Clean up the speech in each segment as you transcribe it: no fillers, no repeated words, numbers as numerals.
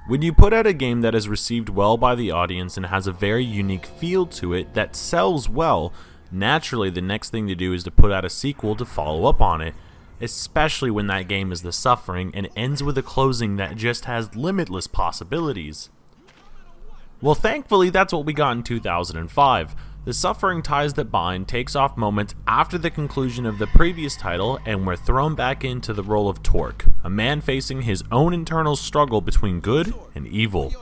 When you put out a game that is received well by the audience and has a very unique feel to it that sells well, naturally the next thing to do is to put out a sequel to follow up on it, especially when that game is The Suffering and ends with a closing that just has limitless possibilities. Well, thankfully that's what we got in 2005. The Suffering Ties That Bind takes off moments after the conclusion of the previous title, and we're thrown back into the role of Torque, a man facing his own internal struggle between good and evil.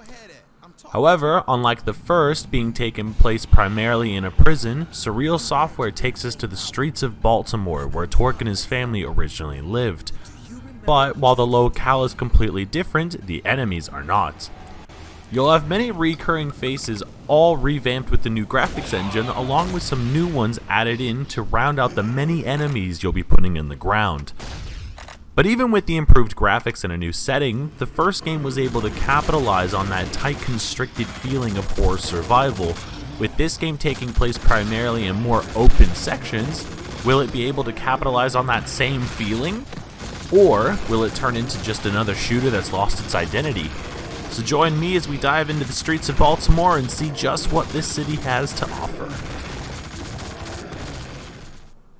However, unlike the first, being taken place primarily in a prison, Surreal Software takes us to the streets of Baltimore, where Torque and his family originally lived. But while the locale is completely different, the enemies are not. You'll have many recurring faces, all revamped with the new graphics engine, along with some new ones added in to round out the many enemies you'll be putting in the ground. But even with the improved graphics and a new setting, the first game was able to capitalize on that tight constricted feeling of horror survival. With this game taking place primarily in more open sections, will it be able to capitalize on that same feeling? Or will it turn into just another shooter that's lost its identity? So join me as we dive into the streets of Baltimore and see just what this city has to offer.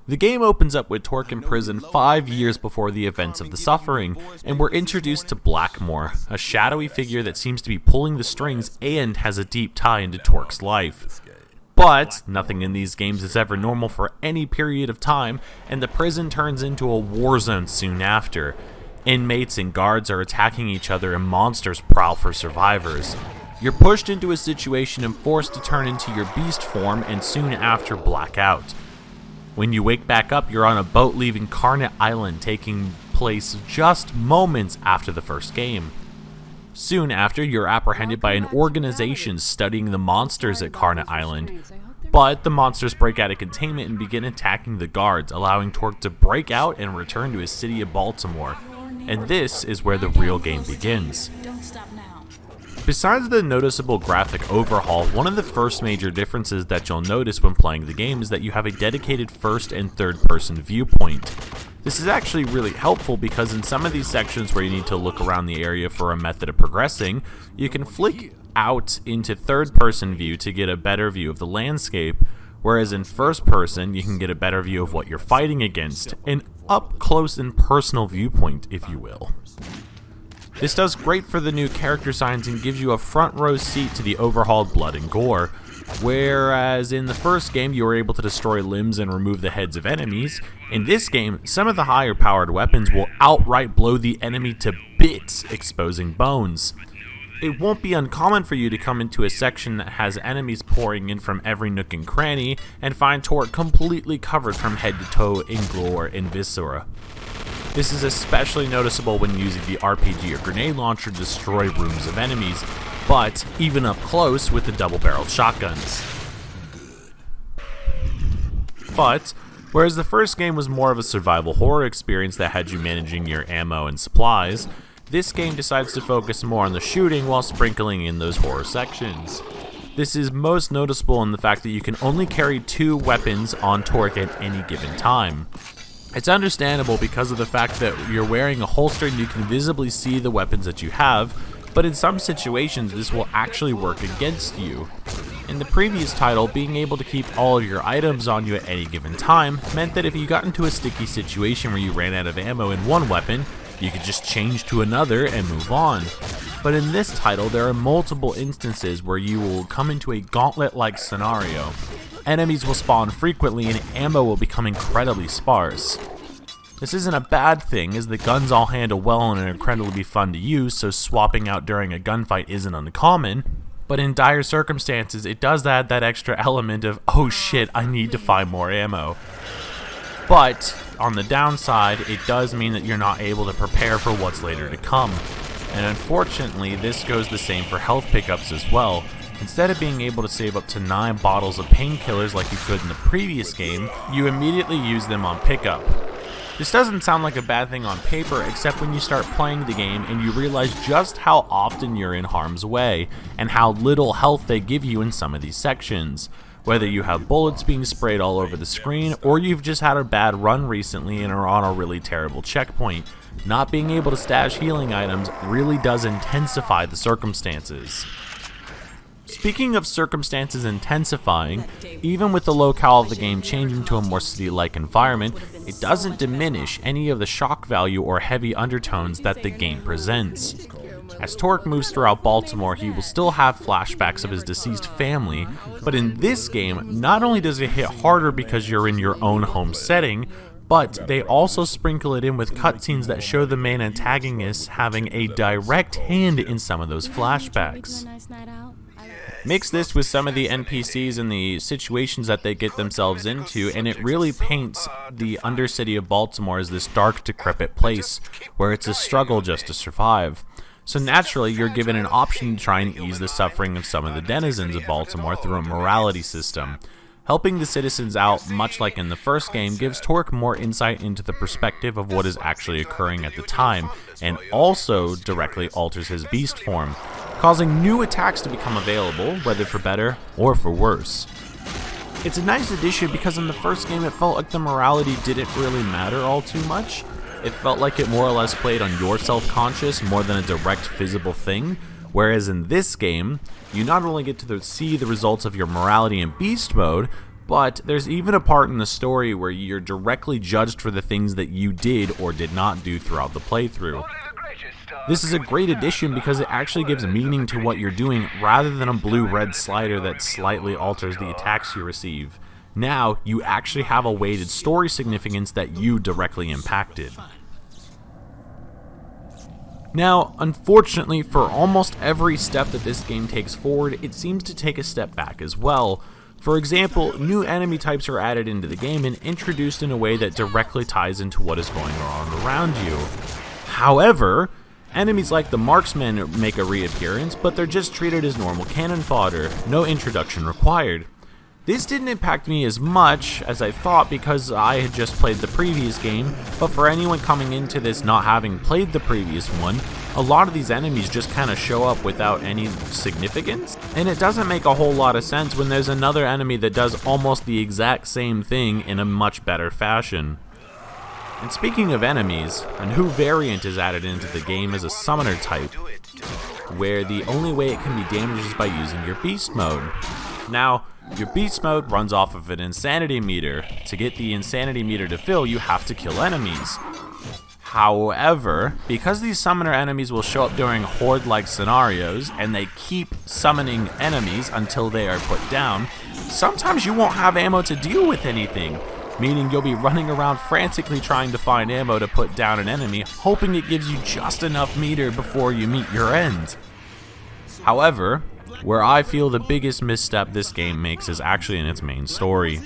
The game opens up with Torque in prison 5 years before the events of The Suffering, and we're introduced to Blackmore, a shadowy figure that seems to be pulling the strings and has a deep tie into Torque's life. But nothing in these games is ever normal for any period of time, and the prison turns into a war zone soon after. Inmates and guards are attacking each other and monsters prowl for survivors. You're pushed into a situation and forced to turn into your beast form and soon after black out. When you wake back up, you're on a boat leaving Carnet Island, taking place just moments after the first game. Soon after, you're apprehended by an organization studying the monsters at Carnet Island. But the monsters break out of containment and begin attacking the guards, allowing Torque to break out and return to his city of Baltimore. And this is where the real game begins. Besides the noticeable graphic overhaul, one of the first major differences that you'll notice when playing the game is that you have a dedicated first and third person viewpoint. This is actually really helpful because in some of these sections where you need to look around the area for a method of progressing, you can flick out into third person view to get a better view of the landscape, whereas in first person you can get a better view of what you're fighting against, an up close and personal viewpoint, if you will. This does great for the new character designs and gives you a front row seat to the overhauled blood and gore. Whereas in the first game you were able to destroy limbs and remove the heads of enemies, in this game some of the higher powered weapons will outright blow the enemy to bits, exposing bones. It won't be uncommon for you to come into a section that has enemies pouring in from every nook and cranny and find Torque completely covered from head to toe in gore and viscera. This is especially noticeable when using the RPG or grenade launcher to destroy rooms of enemies, but even up close with the double-barreled shotguns. But, whereas the first game was more of a survival horror experience that had you managing your ammo and supplies, this game decides to focus more on the shooting while sprinkling in those horror sections. This is most noticeable in the fact that you can only carry 2 weapons on Torque at any given time. It's understandable because of the fact that you're wearing a holster and you can visibly see the weapons that you have, but in some situations this will actually work against you. In the previous title, being able to keep all of your items on you at any given time meant that if you got into a sticky situation where you ran out of ammo in one weapon, you could just change to another and move on. But in this title, there are multiple instances where you will come into a gauntlet-like scenario. Enemies will spawn frequently and ammo will become incredibly sparse. This isn't a bad thing, as the guns all handle well and are incredibly fun to use, so swapping out during a gunfight isn't uncommon. But in dire circumstances, it does add that extra element of, oh shit, I need to find more ammo. But, on the downside, it does mean that you're not able to prepare for what's later to come. And unfortunately, this goes the same for health pickups as well. Instead of being able to save up to 9 bottles of painkillers like you could in the previous game, you immediately use them on pickup. This doesn't sound like a bad thing on paper, except when you start playing the game and you realize just how often you're in harm's way, and how little health they give you in some of these sections. Whether you have bullets being sprayed all over the screen, or you've just had a bad run recently and are on a really terrible checkpoint, not being able to stash healing items really does intensify the circumstances. Speaking of circumstances intensifying, even with the locale of the game changing to a more city-like environment, it doesn't diminish any of the shock value or heavy undertones that the game presents. As Torque moves throughout Baltimore, he will still have flashbacks of his deceased family, but in this game, not only does it hit harder because you're in your own home setting, but they also sprinkle it in with cutscenes that show the main antagonists having a direct hand in some of those flashbacks. Mix this with some of the NPCs and the situations that they get themselves into, and it really paints the Undercity of Baltimore as this dark, decrepit place where it's a struggle just to survive. So naturally, you're given an option to try and ease the suffering of some of the denizens of Baltimore through a morality system. Helping the citizens out, much like in the first game, gives Torque more insight into the perspective of what is actually occurring at the time, and also directly alters his beast form, causing new attacks to become available, whether for better or for worse. It's a nice addition because in the first game it felt like the morality didn't really matter all too much. It felt like it more or less played on your self-conscious more than a direct visible thing, whereas in this game, you not only get to see the results of your morality in beast mode, but there's even a part in the story where you're directly judged for the things that you did or did not do throughout the playthrough. This is a great addition because it actually gives meaning to what you're doing rather than a blue-red slider that slightly alters the attacks you receive. Now, you actually have a weighted story significance that you directly impacted. Now, unfortunately, for almost every step that this game takes forward, it seems to take a step back as well. For example, new enemy types are added into the game and introduced in a way that directly ties into what is going on around you. However, enemies like the marksmen make a reappearance, but they're just treated as normal cannon fodder, no introduction required. This didn't impact me as much as I thought because I had just played the previous game, but for anyone coming into this not having played the previous one, a lot of these enemies just kind of show up without any significance, and it doesn't make a whole lot of sense when there's another enemy that does almost the exact same thing in a much better fashion. And speaking of enemies, a new variant is added into the game as a summoner type, where the only way it can be damaged is by using your beast mode. Now, your beast mode runs off of an insanity meter. To get the insanity meter to fill, you have to kill enemies. However, because these summoner enemies will show up during horde-like scenarios, and they keep summoning enemies until they are put down, sometimes you won't have ammo to deal with anything, meaning you'll be running around frantically trying to find ammo to put down an enemy, hoping it gives you just enough meter before you meet your end. However, where I feel the biggest misstep this game makes is actually in its main story.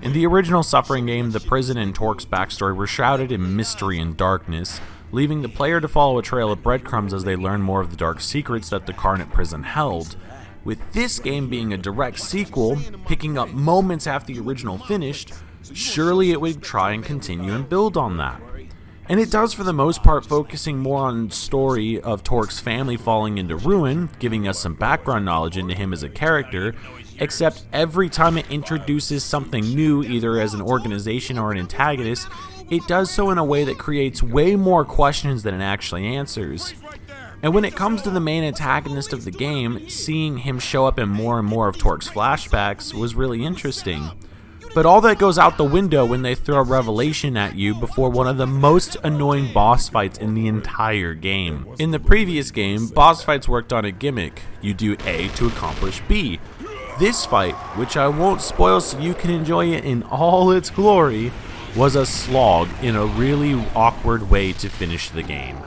In the original Suffering game, the prison and Torque's backstory were shrouded in mystery and darkness, leaving the player to follow a trail of breadcrumbs as they learn more of the dark secrets that the Carnate prison held. With this game being a direct sequel, picking up moments after the original finished, surely it would try and continue and build on that. And it does for the most part, focusing more on the story of Torque's family falling into ruin, giving us some background knowledge into him as a character, except every time it introduces something new, either as an organization or an antagonist, it does so in a way that creates way more questions than it actually answers. And when it comes to the main antagonist of the game, seeing him show up in more and more of Torque's flashbacks was really interesting. But all that goes out the window when they throw a revelation at you before one of the most annoying boss fights in the entire game. In the previous game, boss fights worked on a gimmick. You do A to accomplish B. This fight, which I won't spoil so you can enjoy it in all its glory, was a slog in a really awkward way to finish the game.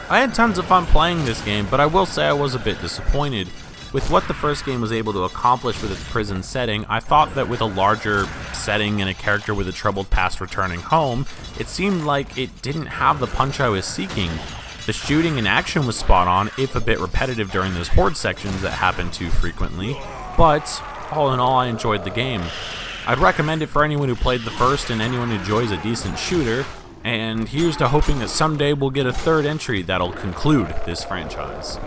I had tons of fun playing this game, but I will say I was a bit disappointed. With what the first game was able to accomplish with its prison setting, I thought that with a larger setting and a character with a troubled past returning home, it seemed like it didn't have the punch I was seeking. The shooting and action was spot on, if a bit repetitive during those horde sections that happened too frequently, but all in all I enjoyed the game. I'd recommend it for anyone who played the first and anyone who enjoys a decent shooter, and here's to hoping that someday we'll get a third entry that'll conclude this franchise.